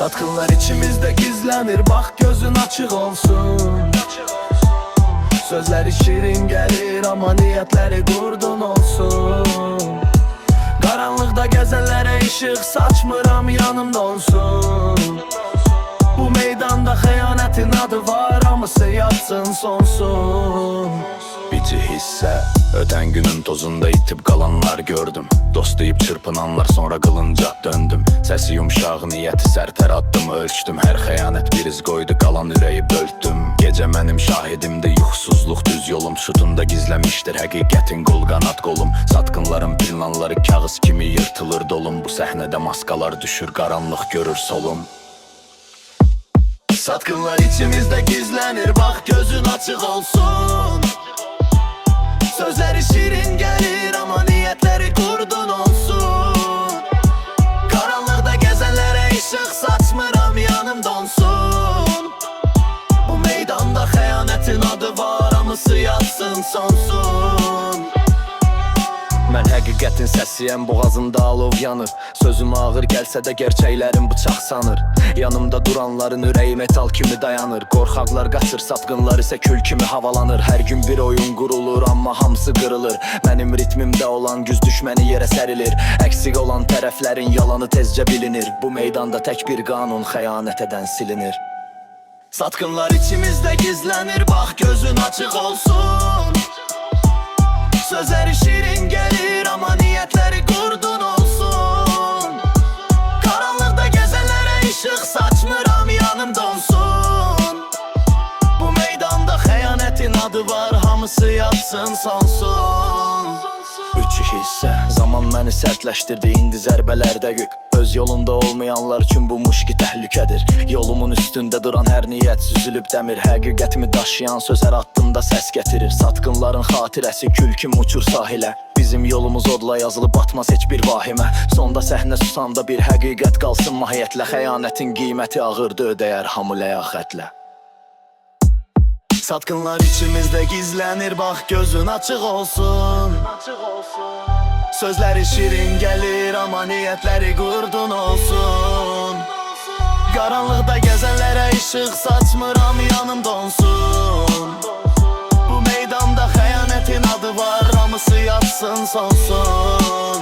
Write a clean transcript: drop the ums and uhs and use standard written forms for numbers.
Satqınlar içimizde gizlenir, bak gözün açıq olsun. Sözləri şirin gəlir, amma niyyətləri qurdun olsun. Qaranlıqda gəzənlərə işıq saçmıram, yanımda olsun. Bu meydanda xəyanətin adı var, hamısı yatsın sonsun. Bici hissə, ötən günün tozunda itib qalanlar gördüm. Dost deyib çırpınanlar, sonra qılınca döndüm. Səsi yumşaq, niyyəti sərtər addımı ölçdüm. Hər xəyanət bir iz qoydu, qalan ürəyi böltdüm. Gecə mənim şahidimdir, yuxusuzluq düz yolum. Şutunda gizləmişdir həqiqətin qol qanat qolum. Satqınların planları kağız kimi yırtılır dolum. Bu səhnədə maskalar düşür, qaranlıq görür solum. Satqınlar içimizdə gizlənir, bax gözün açıq olsun. Sözləri şirin gəlir, amma niyyətləri qurdun olsun. Qaranlıqda gəzənlərə işıq saçmıram, yanım donsun. Bu meydanda xəyanətin adı var, hamısı yatsın sonsun. Mən həqiqətin səsiyəm, boğazımda alov yanır. Sözüm ağır gəlsə də gerçəklərim bıçaq sanır. Yanımda duranların ürəyi metal kimi dayanır. Qorxaqlar qaçır, satqınlar isə kül kimi havalanır. Hər gün bir oyun qurulur, amma hamısı qırılır. Mənim ritmimdə olan güz düşməni yerə sərilir. Əksik olan tərəflərin yalanı tezcə bilinir. Bu meydanda tək bir qanun xəyanət edən silinir. Satqınlar içimizdə gizlənir, bax gözün açıq olsun. Sözləri şirin gəlir, amma niyyətləri qurdun olsun. Qaranlıqda gəzənlərə işıq saçmıram, yanım donsun. Bu meydanda xəyanətin adı var, hamısı yatsın sonsun. Üç hissə, zaman məni sərtləşdirdi, indi zərbələrdə yük. Öz yolunda olmayanlar üçün bu muşki təhlükədir. Yolumun üstündə duran hər niyyət süzülüb dəmir. Həqiqətimi daşıyan söz hər addımda səs gətirir. Satqınların xatirəsi kül kimi uçur sahilə. Bizim yolumuz odla yazılıb batmaz heç bir vahimə. Sonda səhnə susanda bir həqiqət qalsın mahiyyətlə. Xəyanətin qiyməti ağırdı, ödəyər hamı ləyaqətlə. Satqınlar içimizdə gizlənir, bax gözün açıq olsun. Sözləri şirin gəlir, amma niyyətləri qurdun olsun. Qaranlıqda gəzənlərə işıq saçmıram, yanım donsun. Bu meydanda xəyanətin adı var, hamısı yatsın sonsun.